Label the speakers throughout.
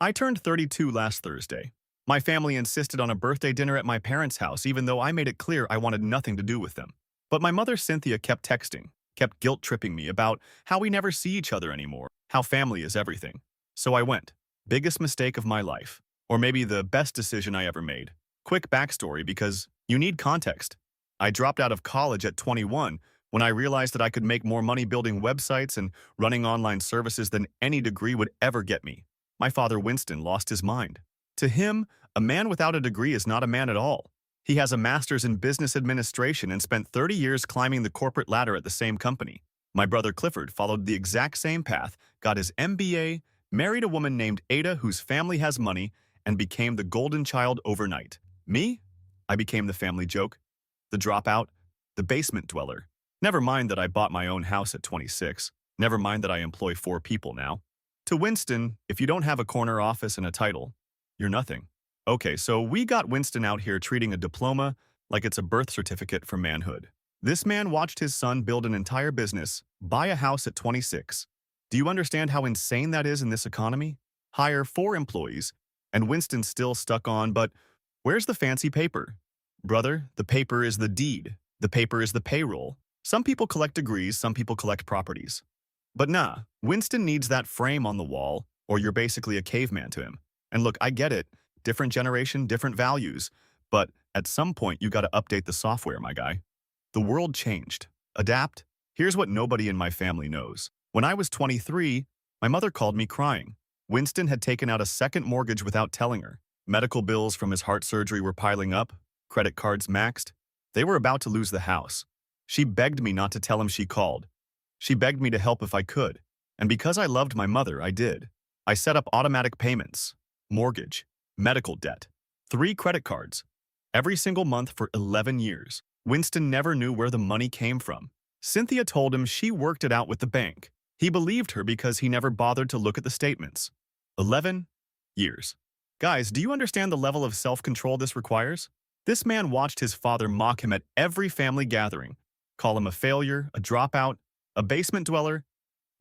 Speaker 1: I turned 32 last Thursday. My family insisted on a birthday dinner at my parents' house, even though I made it clear I wanted nothing to do with them. But my mother, Cynthia, kept texting, kept guilt-tripping me about how we never see each other anymore, how family is everything. So I went. Biggest mistake of my life. Or maybe the best decision I ever made. Quick backstory because you need context. I dropped out of college at 21 when I realized that I could make more money building websites and running online services than any degree would ever get me. My father, Winston, lost his mind. To him, a man without a degree is not a man at all. He has a master's in business administration and spent 30 years climbing the corporate ladder at the same company. My brother Clifford followed the exact same path, got his MBA, married a woman named Ada whose family has money, and became the golden child overnight. Me? I became the family joke, the dropout, the basement dweller. Never mind that I bought my own house at 26. Never mind that I employ 4 people now. To Winston, if you don't have a corner office and a title, you're nothing. Okay, so we got Winston out here treating a diploma like it's a birth certificate for manhood. This man watched his son build an entire business, buy a house at 26. Do you understand how insane that is in this economy? Hire 4 employees, and Winston's still stuck on, but where's the fancy paper? Brother, the paper is the deed. The paper is the payroll. Some people collect degrees, some people collect properties. But nah, Winston needs that frame on the wall, or you're basically a caveman to him. And look, I get it. Different generation, different values. But at some point, you gotta update the software, my guy. The world changed. Adapt? Here's what nobody in my family knows. When I was 23, my mother called me crying. Winston had taken out a second mortgage without telling her. Medical bills from his heart surgery were piling up. Credit cards maxed. They were about to lose the house. She begged me not to tell him she called. She begged me to help if I could. And because I loved my mother, I did. I set up automatic payments, mortgage, medical debt, 3 credit cards, every single month for 11 years. Winston never knew where the money came from. Cynthia told him she worked it out with the bank. He believed her because he never bothered to look at the statements. 11 years. Guys, do you understand the level of self-control this requires? This man watched his father mock him at every family gathering, call him a failure, a dropout, a basement dweller,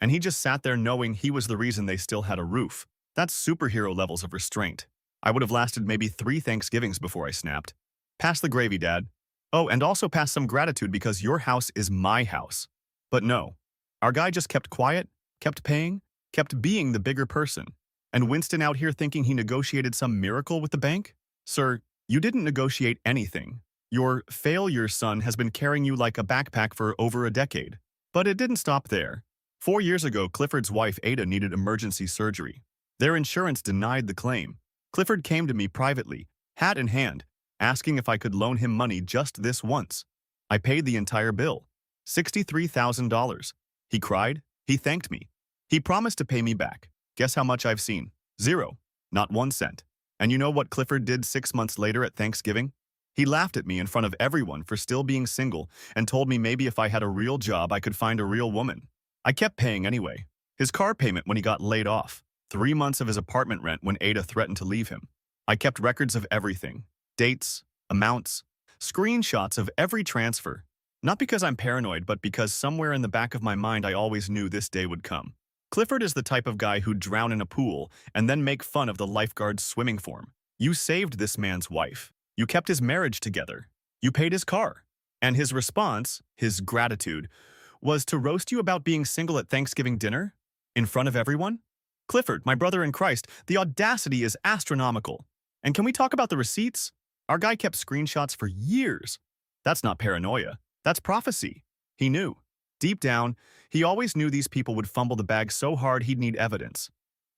Speaker 1: and he just sat there knowing he was the reason they still had a roof. That's superhero levels of restraint. I would have lasted maybe 3 Thanksgivings before I snapped. Pass the gravy, Dad. Oh, and also pass some gratitude because your house is my house. But no, our guy just kept quiet, kept paying, kept being the bigger person. And Winston out here thinking he negotiated some miracle with the bank? Sir, you didn't negotiate anything. Your failure son has been carrying you like a backpack for over a decade. But it didn't stop there. 4 years ago, Clifford's wife, Ada, needed emergency surgery. Their insurance denied the claim. Clifford came to me privately, hat in hand, asking if I could loan him money just this once. I paid the entire bill, $63,000. He cried. He thanked me. He promised to pay me back. Guess how much I've seen? 0. Not 1 cent. And you know what Clifford did 6 months later at Thanksgiving? He laughed at me in front of everyone for still being single and told me maybe if I had a real job, I could find a real woman. I kept paying anyway. His car payment when he got laid off. 3 months of his apartment rent when Ada threatened to leave him. I kept records of everything. Dates, amounts, screenshots of every transfer. Not because I'm paranoid, but because somewhere in the back of my mind I always knew this day would come. Clifford is the type of guy who'd drown in a pool and then make fun of the lifeguard's swimming form. You saved this man's wife. You kept his marriage together. You paid his car. And his response, his gratitude, was to roast you about being single at Thanksgiving dinner? In front of everyone? Clifford, my brother in Christ, the audacity is astronomical. And can we talk about the receipts? Our guy kept screenshots for years. That's not paranoia. That's prophecy. He knew. Deep down, he always knew these people would fumble the bag so hard he'd need evidence.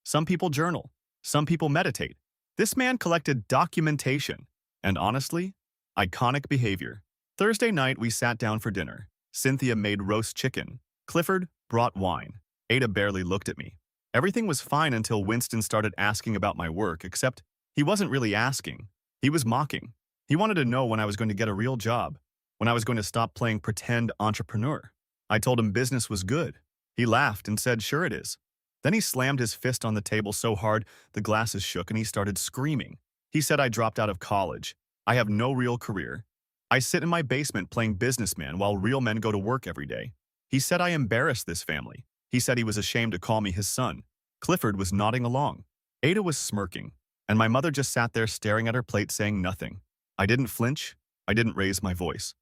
Speaker 1: Some people journal. Some people meditate. This man collected documentation. And honestly, iconic behavior. Thursday night, we sat down for dinner. Cynthia made roast chicken. Clifford brought wine. Ada barely looked at me. Everything was fine until Winston started asking about my work, except he wasn't really asking. He was mocking. He wanted to know when I was going to get a real job, when I was going to stop playing pretend entrepreneur. I told him business was good. He laughed and said, sure it is. Then he slammed his fist on the table so hard the glasses shook and he started screaming. He said I dropped out of college. I have no real career. I sit in my basement playing businessman while real men go to work every day. He said I embarrassed this family. He said he was ashamed to call me his son. Clifford was nodding along. Ada was smirking, and my mother just sat there staring at her plate saying nothing. I didn't flinch. I didn't raise my voice.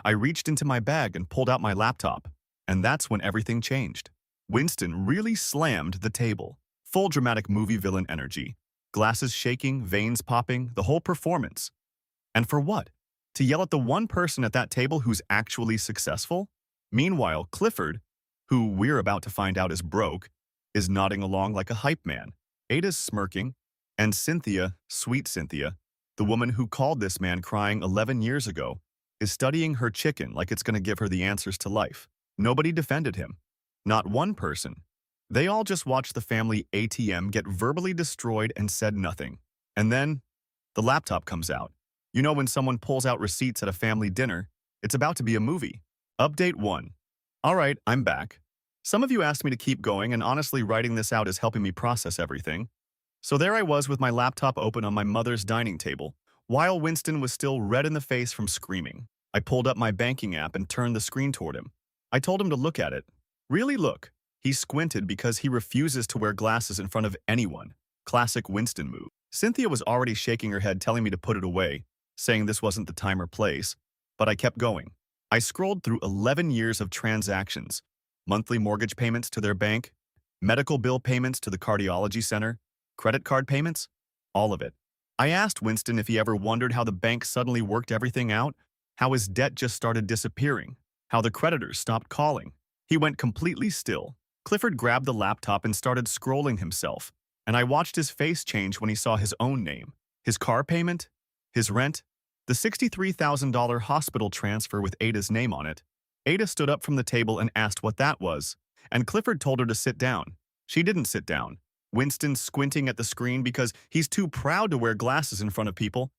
Speaker 1: I reached into my bag and pulled out my laptop, and that's when everything changed. Winston really slammed the table. Full dramatic movie villain energy. Glasses shaking, veins popping, the whole performance. And for what? To yell at the one person at that table who's actually successful? Meanwhile, Clifford, who we're about to find out is broke, is nodding along like a hype man. Ada's smirking, and Cynthia, sweet Cynthia, the woman who called this man crying 11 years ago, is studying her chicken like it's going to give her the answers to life. Nobody defended him. Not one person. They all just watched the family ATM get verbally destroyed and said nothing. And then, the laptop comes out. You know when someone pulls out receipts at a family dinner, it's about to be a movie. Update 1. All right, I'm back. Some of you asked me to keep going, and honestly, writing this out is helping me process everything. So there I was with my laptop open on my mother's dining table, while Winston was still red in the face from screaming. I pulled up my banking app and turned the screen toward him. I told him to look at it. Really look. He squinted because he refuses to wear glasses in front of anyone. Classic Winston move. Cynthia was already shaking her head telling me to put it away, saying this wasn't the time or place, but I kept going. I scrolled through 11 years of transactions, monthly mortgage payments to their bank, medical bill payments to the cardiology center, credit card payments, all of it. I asked Winston if he ever wondered how the bank suddenly worked everything out, how his debt just started disappearing, how the creditors stopped calling. He went completely still. Clifford grabbed the laptop and started scrolling himself, and I watched his face change when he saw his own name, his car payment, his rent, the $63,000 hospital transfer with Ada's name on it. Ada stood up from the table and asked what that was, and Clifford told her to sit down. She didn't sit down. Winston squinting at the screen because he's too proud to wear glasses in front of people.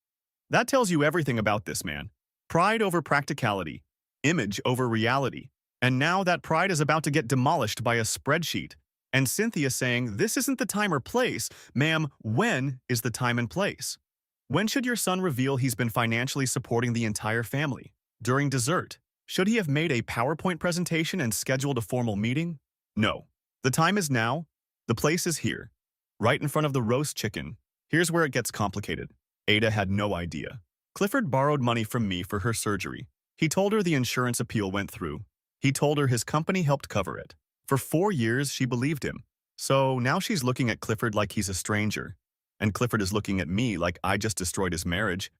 Speaker 1: That tells you everything about this man. Pride over practicality, image over reality. And now that pride is about to get demolished by a spreadsheet. And Cynthia saying, this isn't the time or place. Ma'am, when is the time and place? When should your son reveal he's been financially supporting the entire family? During dessert? Should he have made a PowerPoint presentation and scheduled a formal meeting? No. The time is now. The place is here. Right in front of the roast chicken. Here's where it gets complicated. Ada had no idea. Clifford borrowed money from me for her surgery. He told her the insurance appeal went through. He told her his company helped cover it. For 4 years, she believed him. So now she's looking at Clifford like he's a stranger. And Clifford is looking at me like I just destroyed his marriage.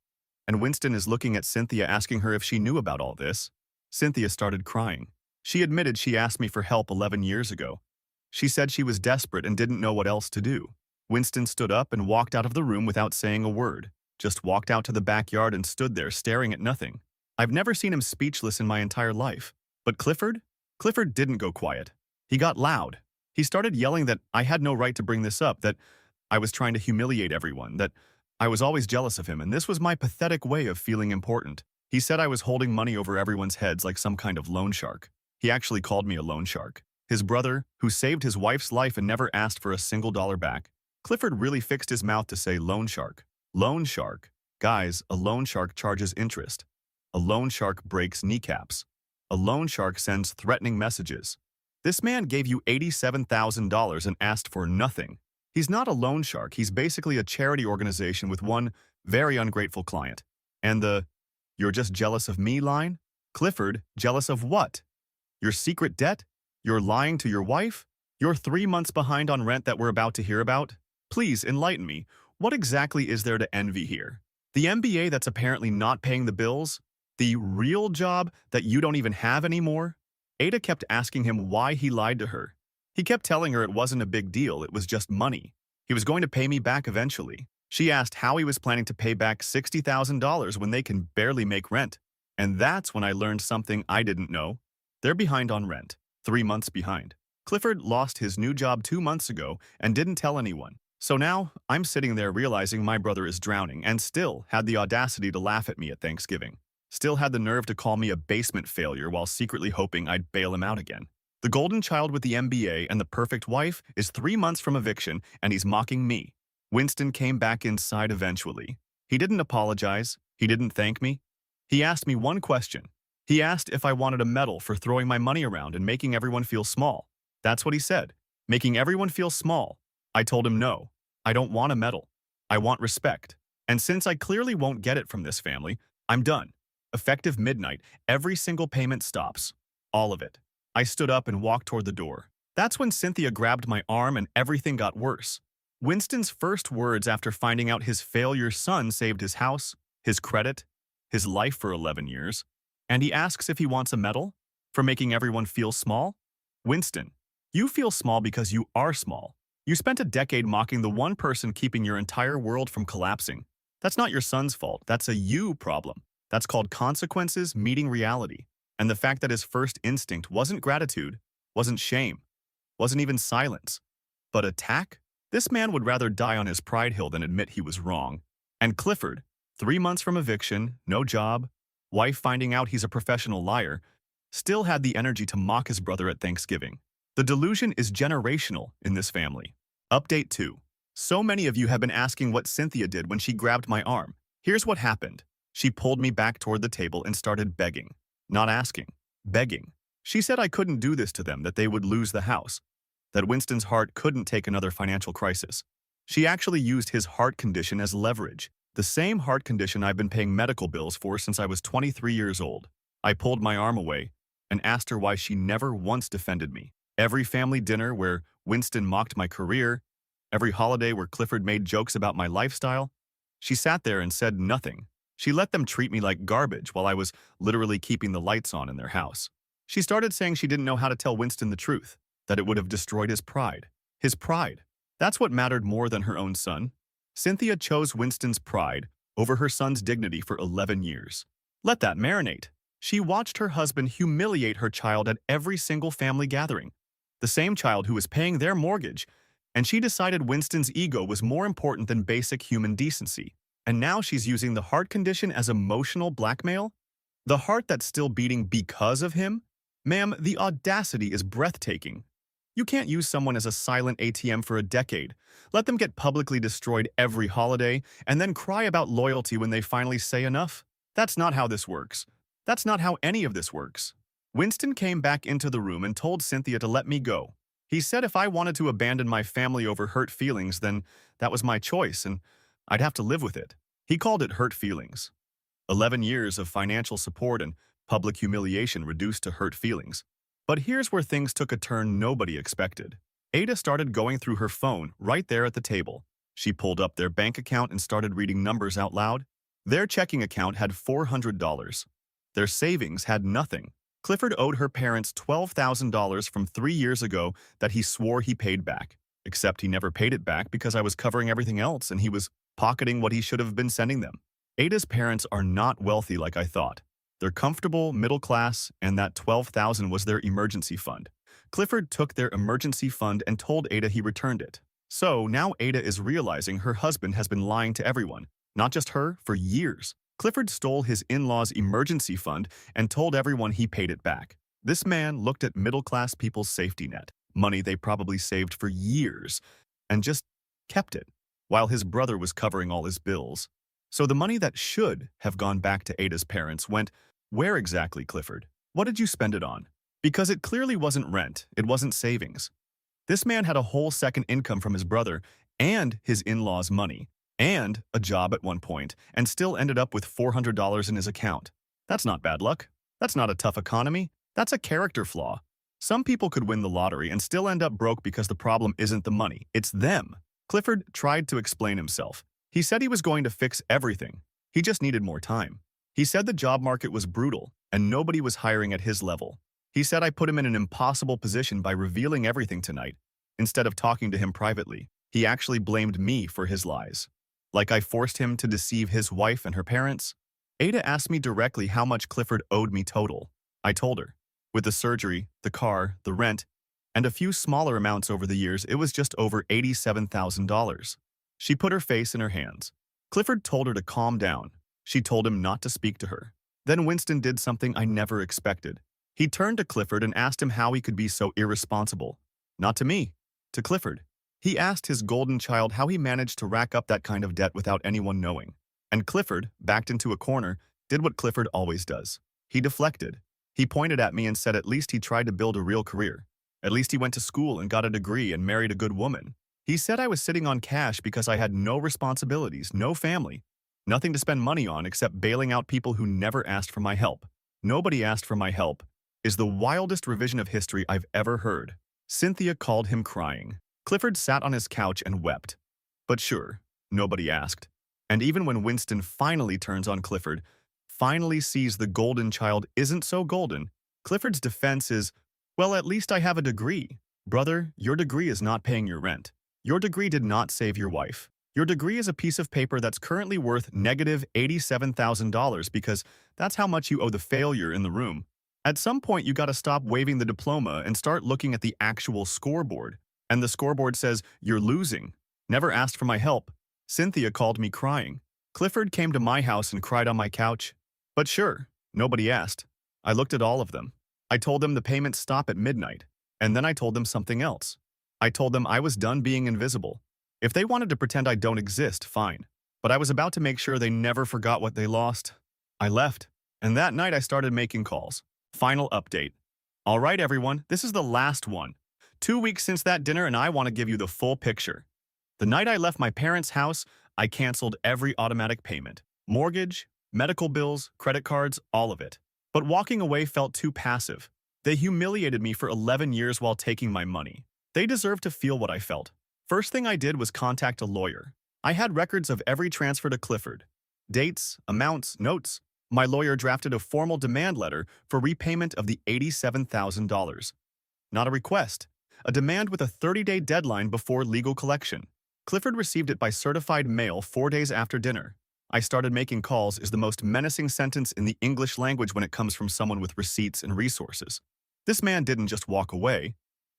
Speaker 1: And Winston is looking at Cynthia asking her if she knew about all this. Cynthia started crying. She admitted she asked me for help 11 years ago. She said she was desperate and didn't know what else to do. Winston stood up and walked out of the room without saying a word. Just walked out to the backyard and stood there staring at nothing. I've never seen him speechless in my entire life. But Clifford? Clifford didn't go quiet. He got loud. He started yelling that I had no right to bring this up, that I was trying to humiliate everyone, that I was always jealous of him, and this was my pathetic way of feeling important. He said I was holding money over everyone's heads like some kind of loan shark. He actually called me a loan shark. His brother, who saved his wife's life and never asked for a single dollar back. Clifford really fixed his mouth to say loan shark. Loan shark. Guys, a loan shark charges interest. A loan shark breaks kneecaps. A loan shark sends threatening messages. This man gave you $87,000 and asked for nothing. He's not a loan shark. He's basically a charity organization with one very ungrateful client. And the, "You're just jealous of me" line? Clifford, jealous of what? Your secret debt? You're lying to your wife? You're 3 months behind on rent that we're about to hear about? Please enlighten me. What exactly is there to envy here? The MBA that's apparently not paying the bills? The real job that you don't even have anymore? Ada kept asking him why he lied to her. He kept telling her it wasn't a big deal, it was just money. He was going to pay me back eventually. She asked how he was planning to pay back $60,000 when they can barely make rent. And that's when I learned something I didn't know. They're behind on rent. 3 months behind. Clifford lost his new job 2 months ago and didn't tell anyone. So now, I'm sitting there realizing my brother is drowning and still had the audacity to laugh at me at Thanksgiving. Still had the nerve to call me a basement failure while secretly hoping I'd bail him out again. The golden child with the MBA and the perfect wife is 3 months from eviction and he's mocking me. Winston came back inside eventually. He didn't apologize. He didn't thank me. He asked me one question. He asked if I wanted a medal for throwing my money around and making everyone feel small. That's what he said. Making everyone feel small. I told him no. I don't want a medal. I want respect. And since I clearly won't get it from this family, I'm done. Effective midnight, every single payment stops. All of it. I stood up and walked toward the door. That's when Cynthia grabbed my arm and everything got worse. Winston's first words after finding out his failure son saved his house, his credit, his life for 11 years, and he asks if he wants a medal for making everyone feel small? Winston, you feel small because you are small. You spent a decade mocking the one person keeping your entire world from collapsing. That's not your son's fault. That's a you problem. That's called consequences meeting reality. And the fact that his first instinct wasn't gratitude, wasn't shame, wasn't even silence, but attack? This man would rather die on his pride hill than admit he was wrong. And Clifford, 3 months from eviction, no job, wife finding out he's a professional liar, still had the energy to mock his brother at Thanksgiving. The delusion is generational in this family. Update 2. So many of you have been asking what Cynthia did when she grabbed my arm. Here's what happened. She pulled me back toward the table and started begging. Not asking. Begging. She said I couldn't do this to them, that they would lose the house, that Winston's heart couldn't take another financial crisis. She actually used his heart condition as leverage, the same heart condition I've been paying medical bills for since I was 23 years old. I pulled my arm away and asked her why she never once defended me. Every family dinner where Winston mocked my career, every holiday where Clifford made jokes about my lifestyle, she sat there and said nothing. She let them treat me like garbage while I was literally keeping the lights on in their house. She started saying she didn't know how to tell Winston the truth, that it would have destroyed his pride. His pride. That's what mattered more than her own son. Cynthia chose Winston's pride over her son's dignity for 11 years. Let that marinate. She watched her husband humiliate her child at every single family gathering, the same child who was paying their mortgage, and she decided Winston's ego was more important than basic human decency. And now she's using the heart condition as emotional blackmail? The heart that's still beating because of him? Ma'am, the audacity is breathtaking. You can't use someone as a silent ATM for a decade, let them get publicly destroyed every holiday, and then cry about loyalty when they finally say enough. That's not how this works. That's not how any of this works. Winston came back into the room and told Cynthia to let me go. He said if I wanted to abandon my family over hurt feelings, then that was my choice, and I'd have to live with it. He called it hurt feelings. 11 years of financial support and public humiliation reduced to hurt feelings. But here's where things took a turn nobody expected. Ada started going through her phone right there at the table. She pulled up their bank account and started reading numbers out loud. Their checking account had $400. Their savings had nothing. Clifford owed her parents $12,000 from 3 years ago that he swore he paid back. Except he never paid it back because I was covering everything else and he was pocketing what he should have been sending them. Ada's parents are not wealthy like I thought. They're comfortable, middle class, and that $12,000 was their emergency fund. Clifford took their emergency fund and told Ada he returned it. So now Ada is realizing her husband has been lying to everyone, not just her, for years. Clifford stole his in-laws' emergency fund and told everyone he paid it back. This man looked at middle-class people's safety net, money they probably saved for years, and just kept it, while his brother was covering all his bills. So the money that should have gone back to Ada's parents went, where exactly, Clifford? What did you spend it on? Because it clearly wasn't rent, it wasn't savings. This man had a whole second income from his brother and his in-laws' money, and a job at one point, and still ended up with $400 in his account. That's not bad luck. That's not a tough economy. That's a character flaw. Some people could win the lottery and still end up broke because the problem isn't the money, it's them. Clifford tried to explain himself. He said he was going to fix everything. He just needed more time. He said the job market was brutal and nobody was hiring at his level. He said I put him in an impossible position by revealing everything tonight. Instead of talking to him privately, he actually blamed me for his lies. Like I forced him to deceive his wife and her parents. Ada asked me directly how much Clifford owed me total. I told her. With the surgery, the car, the rent, and a few smaller amounts over the years, it was just over $87,000. She put her face in her hands. Clifford told her to calm down. She told him not to speak to her. Then Winston did something I never expected. He turned to Clifford and asked him how he could be so irresponsible. Not to me, to Clifford. He asked his golden child how he managed to rack up that kind of debt without anyone knowing. And Clifford, backed into a corner, did what Clifford always does. He deflected. He pointed at me and said at least he tried to build a real career. At least he went to school and got a degree and married a good woman. He said I was sitting on cash because I had no responsibilities, no family, nothing to spend money on except bailing out people who never asked for my help. Nobody asked for my help is the wildest revision of history I've ever heard. Cynthia called him crying. Clifford sat on his couch and wept. But sure, nobody asked. And even when Winston finally turns on Clifford, finally sees the golden child isn't so golden, Clifford's defense is, well, at least I have a degree. Brother, your degree is not paying your rent. Your degree did not save your wife. Your degree is a piece of paper that's currently worth negative $87,000 because that's how much you owe the failure in the room. At some point, you gotta stop waving the diploma and start looking at the actual scoreboard. And the scoreboard says, you're losing. Never asked for my help. Cynthia called me crying. Clifford came to my house and cried on my couch. But sure, nobody asked. I looked at all of them. I told them the payments stop at midnight. And then I told them something else. I told them I was done being invisible. If they wanted to pretend I don't exist, fine. But I was about to make sure they never forgot what they lost. I left. And that night I started making calls. Final update. All right, everyone, this is the last one. 2 weeks since that dinner and I want to give you the full picture. The night I left my parents' house, I canceled every automatic payment. Mortgage, medical bills, credit cards, all of it. But walking away felt too passive. They humiliated me for 11 years while taking my money. They deserved to feel what I felt. First thing I did was contact a lawyer. I had records of every transfer to Clifford. Dates, amounts, notes. My lawyer drafted a formal demand letter for repayment of the $87,000. Not a request. A demand with a 30-day deadline before legal collection. Clifford received it by certified mail 4 days after dinner. I started making calls is the most menacing sentence in the English language when it comes from someone with receipts and resources. This man didn't just walk away.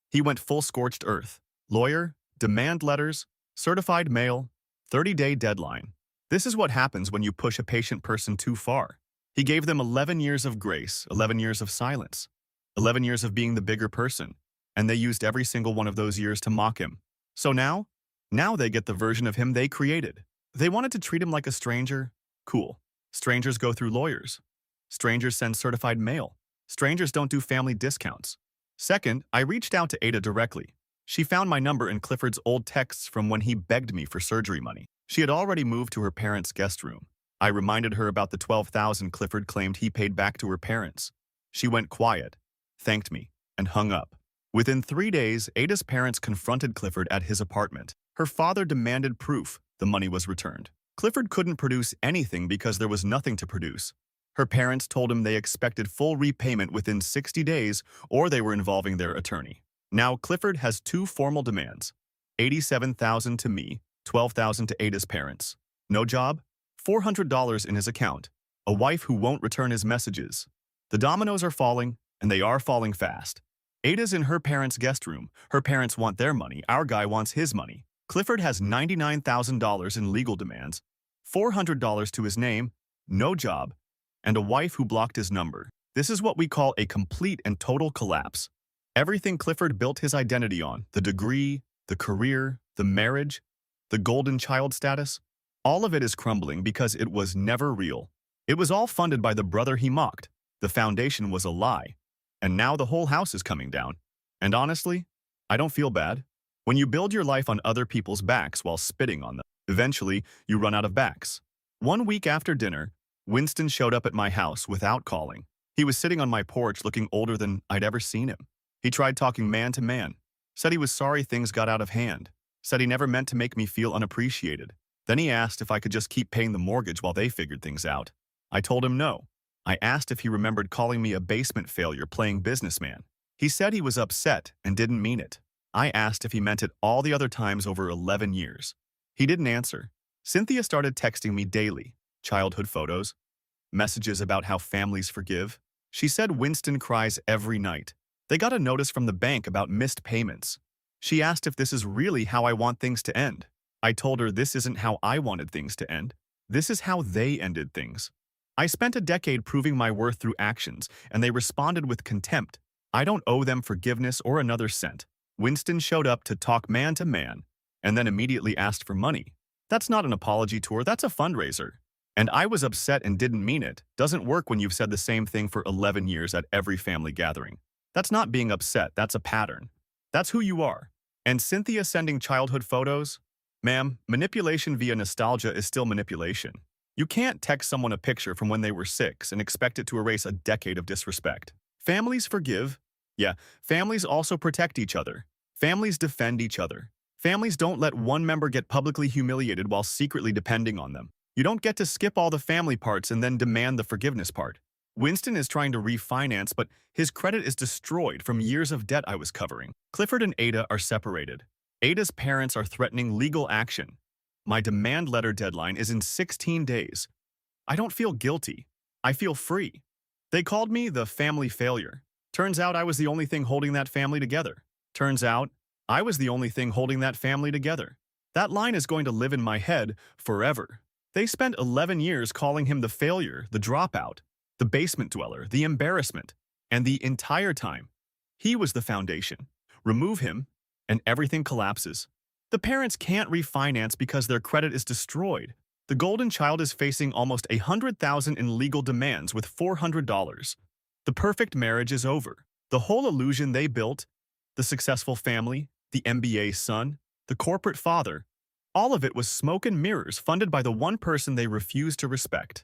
Speaker 1: He went full scorched earth. Lawyer, demand letters, certified mail, 30-day deadline. This is what happens when you push a patient person too far. He gave them 11 years of grace, 11 years of silence, 11 years of being the bigger person, and they used every single one of those years to mock him. So now they get the version of him they created. They wanted to treat him like a stranger? Cool. Strangers go through lawyers. Strangers send certified mail. Strangers don't do family discounts. Second, I reached out to Ada directly. She found my number in Clifford's old texts from when he begged me for surgery money. She had already moved to her parents' guest room. I reminded her about the $12,000 Clifford claimed he paid back to her parents. She went quiet, thanked me, and hung up. Within 3 days, Ada's parents confronted Clifford at his apartment. Her father demanded proof the money was returned. Clifford couldn't produce anything because there was nothing to produce. Her parents told him they expected full repayment within 60 days or they were involving their attorney. Now Clifford has 2 formal demands. $87,000 to me, $12,000 to Ada's parents. No job? $400 in his account. A wife who won't return his messages. The dominoes are falling, and they are falling fast. Ada's in her parents' guest room. Her parents want their money. Our guy wants his money. Clifford has $99,000 in legal demands, $400 to his name, no job, and a wife who blocked his number. This is what we call a complete and total collapse. Everything Clifford built his identity on, the degree, the career, the marriage, the golden child status, all of it is crumbling because it was never real. It was all funded by the brother he mocked. The foundation was a lie. And now the whole house is coming down. And honestly, I don't feel bad. When you build your life on other people's backs while spitting on them, eventually you run out of backs. 1 week after dinner, Winston showed up at my house without calling. He was sitting on my porch looking older than I'd ever seen him. He tried talking man to man, said he was sorry things got out of hand, said he never meant to make me feel unappreciated. Then he asked if I could just keep paying the mortgage while they figured things out. I told him no. I asked if he remembered calling me a basement failure playing businessman. He said he was upset and didn't mean it. I asked if he meant it all the other times over 11 years. He didn't answer. Cynthia started texting me daily, childhood photos, messages about how families forgive. She said Winston cries every night. They got a notice from the bank about missed payments. She asked if this is really how I want things to end. I told her this isn't how I wanted things to end. This is how they ended things. I spent a decade proving my worth through actions, and they responded with contempt. I don't owe them forgiveness or another cent. Winston showed up to talk man to man, and then immediately asked for money. That's not an apology tour, that's a fundraiser. And I was upset and didn't mean it. Doesn't work when you've said the same thing for 11 years at every family gathering. That's not being upset, that's a pattern. That's who you are. And Cynthia sending childhood photos? Ma'am, manipulation via nostalgia is still manipulation. You can't text someone a picture from when they were 6 and expect it to erase a decade of disrespect. Families forgive. Yeah, families also protect each other. Families defend each other. Families don't let one member get publicly humiliated while secretly depending on them. You don't get to skip all the family parts and then demand the forgiveness part. Winston is trying to refinance, but his credit is destroyed from years of debt I was covering. Clifford and Ada are separated. Ada's parents are threatening legal action. My demand letter deadline is in 16 days. I don't feel guilty. I feel free. They called me the family failure. Turns out I was the only thing holding that family together. Turns out I was the only thing holding that family together. That line is going to live in my head forever. They spent 11 years calling him the failure, the dropout, the basement dweller, the embarrassment, and the entire time, he was the foundation. Remove him, and everything collapses. The parents can't refinance because their credit is destroyed. The golden child is facing almost $100,000 in legal demands with $400. The perfect marriage is over. The whole illusion they built, the successful family, the MBA son, the corporate father, all of it was smoke and mirrors funded by the one person they refused to respect.